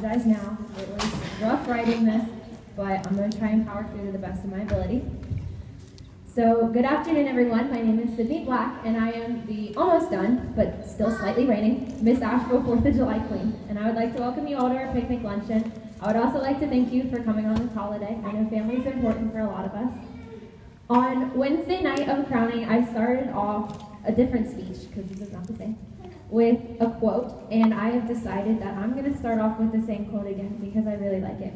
apologize now. It was rough writing this, but I'm going to try and power through to the best of my ability. So, good afternoon, everyone. My name is Sydney Black, and I am the almost done, but still slightly reigning, Miss Ashville 4th of July Queen. And I would like to welcome you all to our picnic luncheon. I would also like to thank you for coming on this holiday. I know family is important for a lot of us. On Wednesday night of crowning, I started off a different speech, because this is not the same, with a quote, and I have decided that I'm going to start off with the same quote again because I really like it.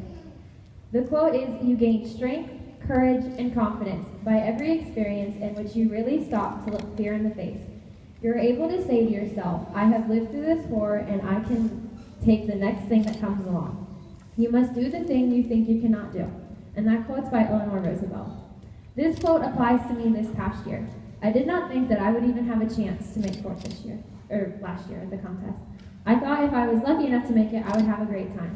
The quote is, "You gain strength, courage, and confidence by every experience in which you really stop to look fear in the face. You're able to say to yourself, I have lived through this horror and I can take the next thing that comes along. You must do the thing you think you cannot do." And that quote's by Eleanor Roosevelt. This quote applies to me this past year. I did not think that I would even have a chance to make fourth this year, or last year at the contest. I thought if I was lucky enough to make it, I would have a great time.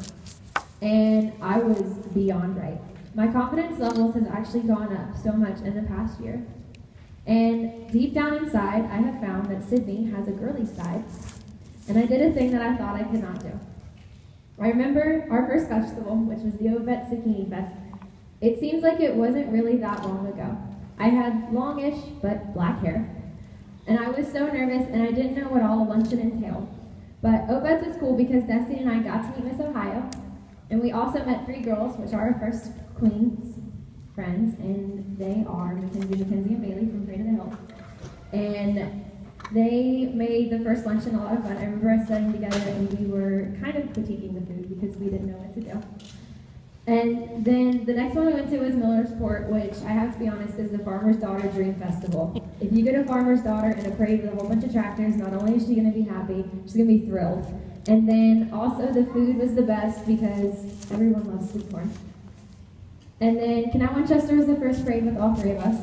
And I was beyond right. My confidence levels have actually gone up so much in the past year. And deep down inside, I have found that Sydney has a girly side, and I did a thing that I thought I could not do. I remember our first festival, which was the Ovet Zucchini Fest. It seems like it wasn't really that long ago. I had longish but black hair, and I was so nervous and I didn't know what all a luncheon entailed. But Ovet's was cool because Destiny and I got to meet Miss Ohio, and we also met 3 girls, which are our first Queen's friends, and they are Mackenzie, and Bailey from Great of the Hills. And they made the first luncheon a lot of fun. I remember us sitting together and we were kind of critiquing the food because we didn't know what to do. And then the next one we went to was Millersport, which I have to be honest is the Farmer's Daughter Dream Festival. If you get a Farmer's Daughter in a parade with a whole bunch of tractors, not only is she going to be happy, she's going to be thrilled. And then also the food was the best because everyone loves sweet corn. And then Canal Winchester was the first parade with all 3 of us.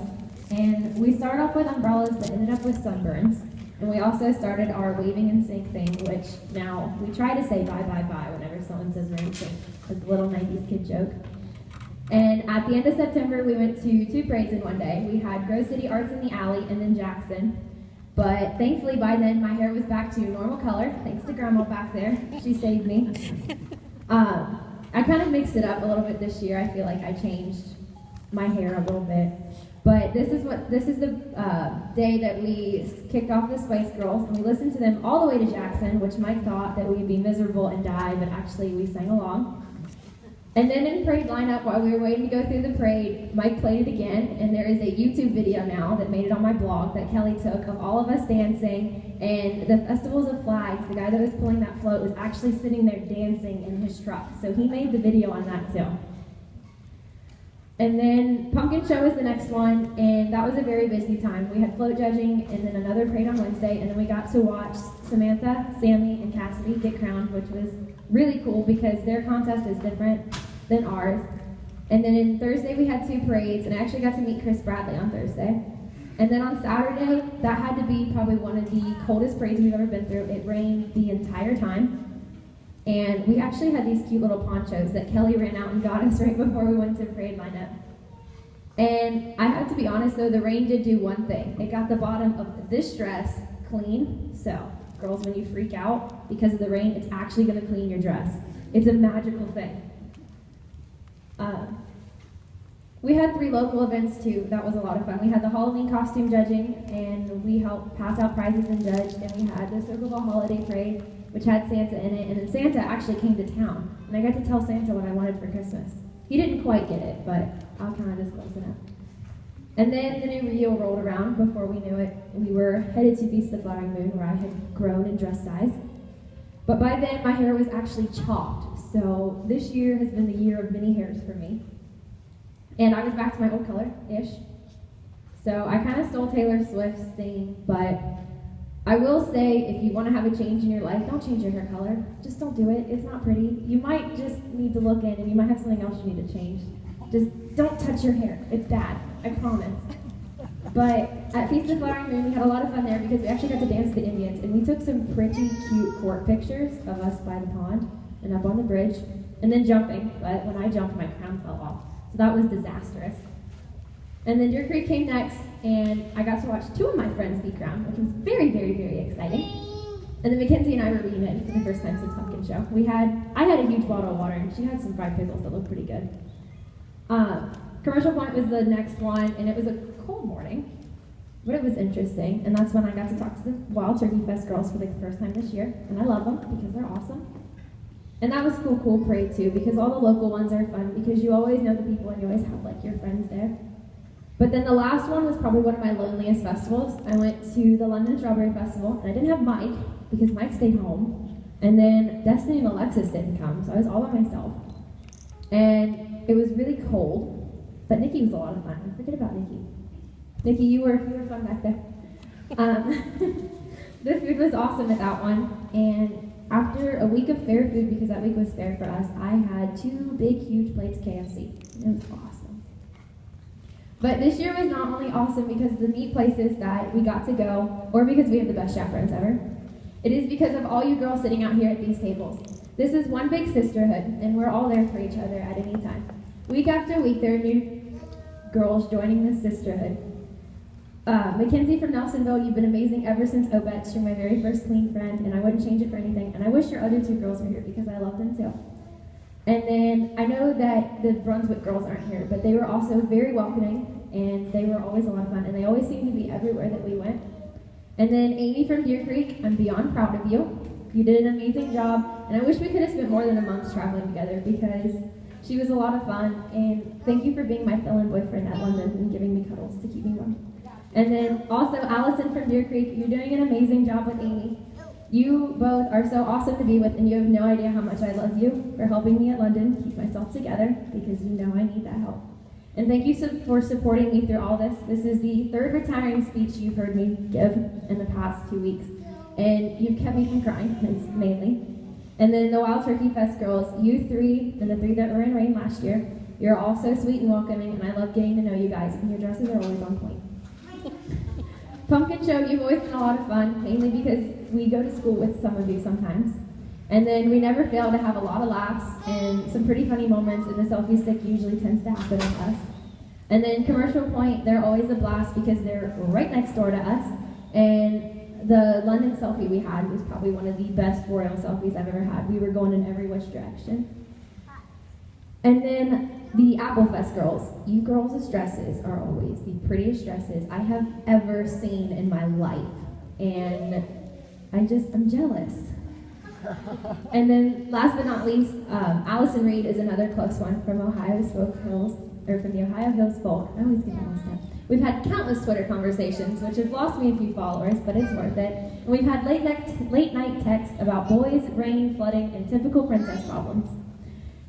And we started off with umbrellas but ended up with sunburns. And we also started our waving and sing thing, which now we try to say bye bye bye whenever someone says rain sing. It's a little 90s kid joke. And at the end of September, we went to 2 parades in one day. We had Grove City Arts in the Alley and then Jackson. But thankfully by then my hair was back to normal color, thanks to Grandma back there. She saved me. I kind of mixed it up a little bit this year. I feel like I changed my hair a little bit. But this is the day that we kicked off the Spice Girls, and we listened to them all the way to Jackson, which Mike thought that we'd be miserable and die, but actually we sang along. And then in parade lineup, while we were waiting to go through the parade, Mike played it again, and there is a YouTube video now that made it on my blog that Kelly took of all of us dancing, and the Festivals of Flags, the guy that was pulling that float was actually sitting there dancing in his truck, so he made the video on that too. And then Pumpkin Show was the next one, and that was a very busy time. We had float judging, and then another parade on Wednesday, and then we got to watch Samantha, Sammy, and Cassidy get crowned, which was really cool because their contest is different than ours. And then in Thursday we had 2 parades, and I actually got to meet Chris Bradley on Thursday. And then on Saturday, that had to be probably one of the coldest parades we've ever been through. It rained the entire time. And we actually had these cute little ponchos that Kelly ran out and got us right before we went to parade lineup. And I have to be honest though, the rain did do one thing. It got the bottom of this dress clean. So, girls, when you freak out because of the rain, it's actually going to clean your dress. It's a magical thing. We had 3 local events too. That was a lot of fun. We had the Halloween costume judging, and we helped pass out prizes and judge. And we had the Circle Ball Holiday Parade, which had Santa in it, and then Santa actually came to town, and I got to tell Santa what I wanted for Christmas. He didn't quite get it, but I'll count it as close enough. And then the new Rio rolled around. Before we knew it, we were headed to Feast of the Flowering Moon, where I had grown in dress size. But by then, my hair was actually chopped, so this year has been the year of many hairs for me. And I was back to my old color-ish. So I kind of stole Taylor Swift's thing, but I will say, if you want to have a change in your life, don't change your hair color. Just don't do it. It's not pretty. You might just need to look in, and you might have something else you need to change. Just don't touch your hair. It's bad. I promise. But at Feast of the Flowering Moon, we had a lot of fun there because we actually got to dance the Indians, and we took some pretty cute court pictures of us by the pond and up on the bridge, and then jumping. But when I jumped, my crown fell off. So that was disastrous. And then Deer Creek came next, and I got to watch 2 of my friends be crowned, which was very, very, very exciting. And then Mackenzie and I were reunited for the first time since Pumpkin Show. I had a huge bottle of water, and she had some fried pickles that looked pretty good. Commercial Point was the next one, and it was a cold morning, but it was interesting, and that's when I got to talk to the Wild Turkey Fest girls for the first time this year, and I love them because they're awesome. And that was cool parade too, because all the local ones are fun, because you always know the people and you always have like your friends there. But then the last one was probably one of my loneliest festivals. I went to the London Strawberry Festival, and I didn't have Mike, because Mike stayed home, and then Destiny and Alexis didn't come, so I was all by myself. And it was really cold, but Nikki was a lot of fun. I forget about Nikki. Nikki, you were fun back there. The food was awesome at that one, and after a week of fair food, because that week was fair for us, I had 2 big, huge plates of KFC. It was awesome. But this year was not only awesome because of the neat places that we got to go, or because we have the best chaperones ever. It is because of all you girls sitting out here at these tables. This is one big sisterhood, and we're all there for each other at any time. Week after week, there are new girls joining this sisterhood. Mackenzie from Nelsonville, you've been amazing ever since Obet's. You're my very first clean friend, and I wouldn't change it for anything. And I wish your other 2 girls were here because I love them too. And then I know that the Brunswick girls aren't here, but they were also very welcoming, and they were always a lot of fun, and they always seemed to be everywhere that we went. And then Amy from Deer Creek, I'm beyond proud of you. You did an amazing job, and I wish we could have spent more than a month traveling together because she was a lot of fun, and thank you for being my fill-in boyfriend at London and giving me cuddles to keep me warm. And then also Allison from Deer Creek, you're doing an amazing job with Amy. You both are so awesome to be with, and you have no idea how much I love you for helping me at London keep myself together, because you know I need that help. And thank you for supporting me through all this. This is the 3rd retiring speech you've heard me give in the past 2 weeks, and you've kept me from crying, mainly. And then the Wild Turkey Fest girls, you 3, and the 3 that were in rain last year, you're all so sweet and welcoming, and I love getting to know you guys, and your dresses are always on point. Pumpkin Show, you've always been a lot of fun, mainly because we go to school with some of you sometimes. And then we never fail to have a lot of laughs and some pretty funny moments, and the selfie stick usually tends to happen with us. And then Commercial Point, they're always a blast because they're right next door to us. And the London selfie we had was probably one of the best royal selfies I've ever had. We were going in every which direction. And then the Apple Fest girls, you girls' dresses are always the prettiest dresses I have ever seen in my life. And I'm jealous. And then last but not least, Allison Reed is another close one from Ohio Spoke Hills, or from the Ohio Hills Folk. I always get that messed up. We've had countless Twitter conversations, which have lost me a few followers, but it's worth it. And we've had late night texts about boys, rain, flooding, and typical princess problems.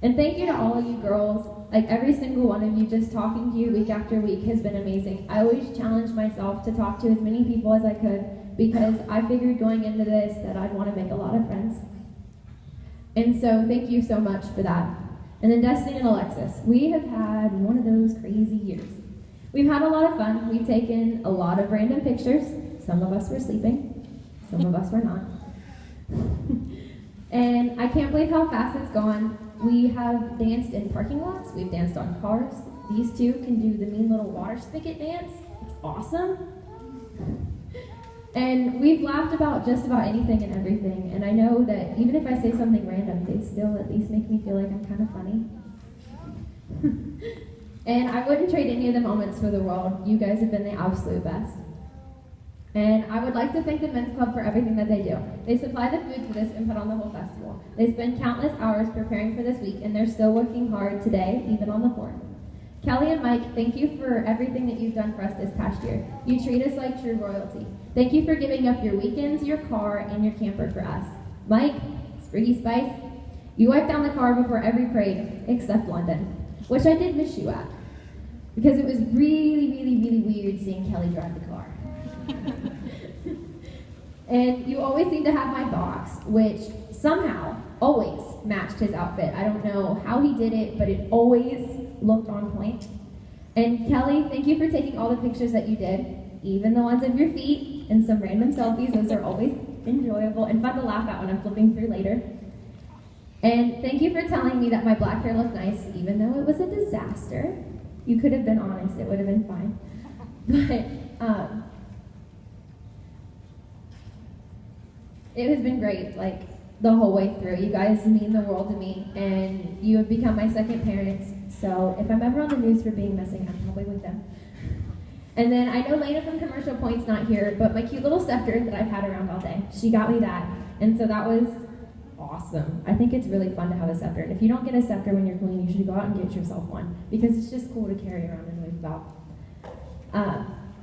And thank you to all of you girls. Like every single one of you, just talking to you week after week has been amazing. I always challenged myself to talk to as many people as I could because I figured going into this that I'd want to make a lot of friends. And so thank you so much for that. And then Destiny and Alexis, we have had one of those crazy years. We've had a lot of fun. We've taken a lot of random pictures. Some of us were sleeping, some of us were not. And I can't believe how fast it's gone. We have danced in parking lots, we've danced on cars. These 2 can do the mean little water spigot dance. It's awesome. And we've laughed about just about anything and everything. And I know that even if I say something random, they still at least make me feel like I'm kind of funny. And I wouldn't trade any of the moments for the world. You guys have been the absolute best. And I would like to thank the Men's Club for everything that they do. They supply the food for this and put on the whole festival. They spend countless hours preparing for this week, and they're still working hard today, even on the 4th. Kelly and Mike, thank you for everything that you've done for us this past year. You treat us like true royalty. Thank you for giving up your weekends, your car, and your camper for us. Mike, Spriggy Spice, you wiped down the car before every parade, except London, which I did miss you at, because it was really, really, really weird seeing Kelly drive the car. And you always seem to have my box, which somehow always matched his outfit. I don't know how he did it, but it always looked on point. And Kelly, thank you for taking all the pictures that you did, even the ones of your feet and some random selfies. Those are always enjoyable and fun to laugh at when I'm flipping through later. And thank you for telling me that my black hair looked nice, even though it was a disaster. You could have been honest, it would have been fine. But It has been great, like, the whole way through. You guys mean the world to me, and you have become my second parents, so if I'm ever on the news for being missing, I'm probably with them. And then I know Lena from Commercial Point's not here, but my cute little scepter that I've had around all day, she got me that, and so that was awesome. I think it's really fun to have a scepter, and if you don't get a scepter when you're clean, you should go out and get yourself one, because it's just cool to carry around and move about.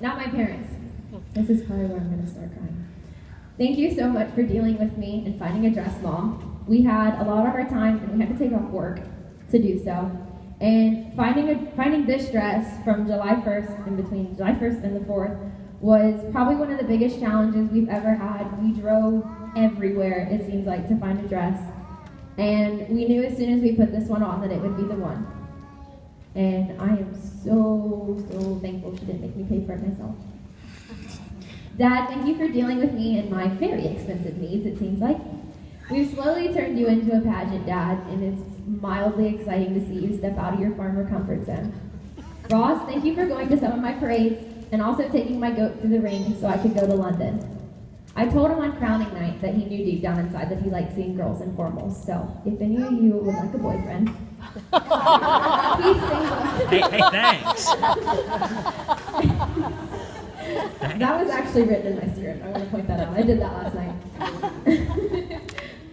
Not my parents. This is probably where I'm going to start crying. Thank you so much for dealing with me and finding a dress mom. We had a lot of hard time, and we had to take off work to do so. And finding this dress from July 1st, in between July 1st and the 4th, was probably one of the biggest challenges we've ever had. We drove everywhere, it seems like, to find a dress. And we knew as soon as we put this one on that it would be the one. And I am so thankful she didn't make me pay for it myself. Dad, thank you for dealing with me and my very expensive needs, it seems like. We've slowly turned you into a pageant, Dad, and it's mildly exciting to see you step out of your farmer comfort zone. Ross, thank you for going to some of my parades and also taking my goat through the ring so I could go to London. I told him on crowning night that he knew deep down inside that he liked seeing girls in formals, so if any of you would like a boyfriend, he's single. Hey, thanks. That was actually written in my spirit. I want to point that out. I did that last night.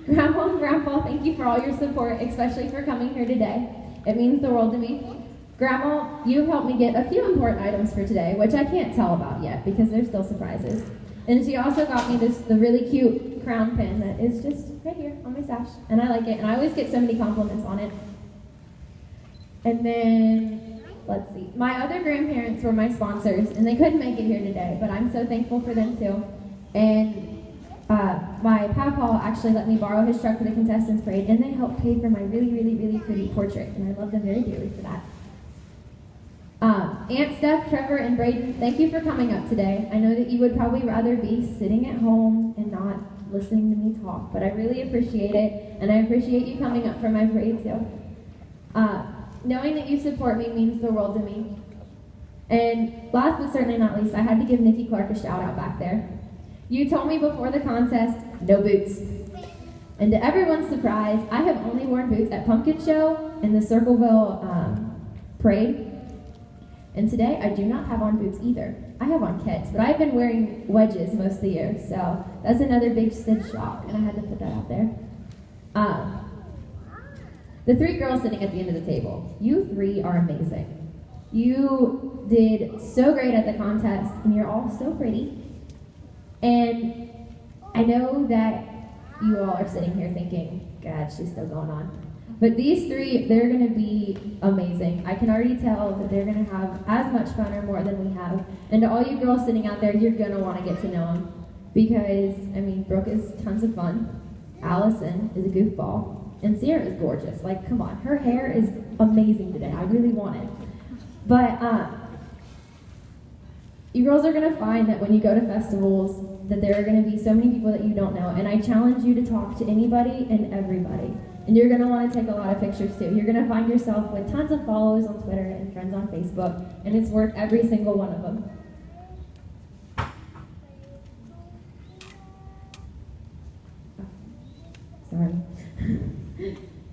Grandma and Grandpa, thank you for all your support, especially for coming here today. It means the world to me. Grandma, you've helped me get a few important items for today, which I can't tell about yet because they're still surprises. And she also got me the really cute crown pin that is just right here on my sash, and I like it, and I always get so many compliments on it. And then, let's see, my other grandparents were my sponsors, and they couldn't make it here today, but I'm so thankful for them too. And my papa actually let me borrow his truck for the contestants parade, and they helped pay for my really pretty portrait, and I love them very dearly for that. Aunt Steph, Trevor, and Braden, thank you for coming up today. I know that you would probably rather be sitting at home and not listening to me talk, but I really appreciate it, and I appreciate you coming up for my parade too. Knowing that you support me means the world to me. And last but certainly not least, I had to give Nikki Clark a shout out back there. You told me before the contest, no boots. And to everyone's surprise, I have only worn boots at Pumpkin Show and the Circleville parade. And today, I do not have on boots either. I have on Keds, but I've been wearing wedges most of the year, so that's another big stitch shock, and I had to put that out there. The three girls sitting at the end of the table, you three are amazing. You did so great at the contest, and you're all so pretty. And I know that you all are sitting here thinking, God, she's still going on. But these three, they're going to be amazing. I can already tell that they're going to have as much fun or more than we have. And to all you girls sitting out there, you're going to want to get to know them. Because, I mean, Brooke is tons of fun. Allison is a goofball. And Sierra is gorgeous. Like, come on. Her hair is amazing today. I really want it. But, you girls are going to find that when you go to festivals, that there are going to be so many people that you don't know. And I challenge you to talk to anybody and everybody. And you're going to want to take a lot of pictures too. You're going to find yourself with tons of followers on Twitter and friends on Facebook, and it's worth every single one of them. Sorry.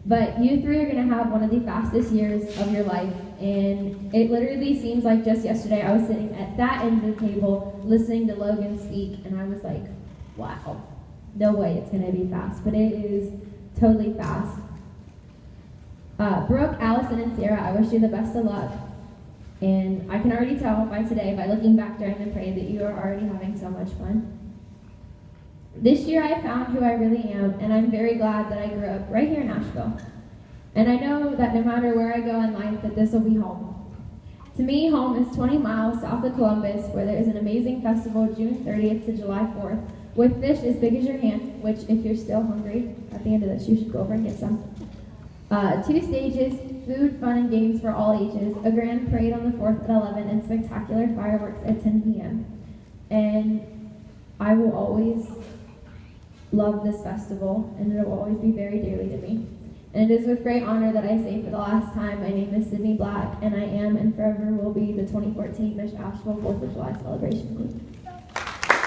But you three are going to have one of the fastest years of your life, and it literally seems like just yesterday I was sitting at that end of the table listening to Logan speak, and I was like, wow, no way it's going to be fast, but it is totally fast. Brooke, Allison, and Sarah, I wish you the best of luck. And I can already tell by today, by looking back during the parade, that you are already having so much fun. This year I found who I really am, and I'm very glad that I grew up right here in Asheville. And I know that no matter where I go in life, that this will be home. To me, home is 20 miles south of Columbus, where there is an amazing festival June 30th to July 4th, with fish as big as your hand, which if you're still hungry, at the end of this, you should go over and get some. 2 stages, food, fun, and games for all ages, a grand parade on the 4th at 11, and spectacular fireworks at 10 p.m. And I will always love this festival, and it will always be very dearly to me. And it is with great honor that I say for the last time, my name is Sydney Black, and I am and forever will be the 2014 Miss Ashville 4th of July celebration queen.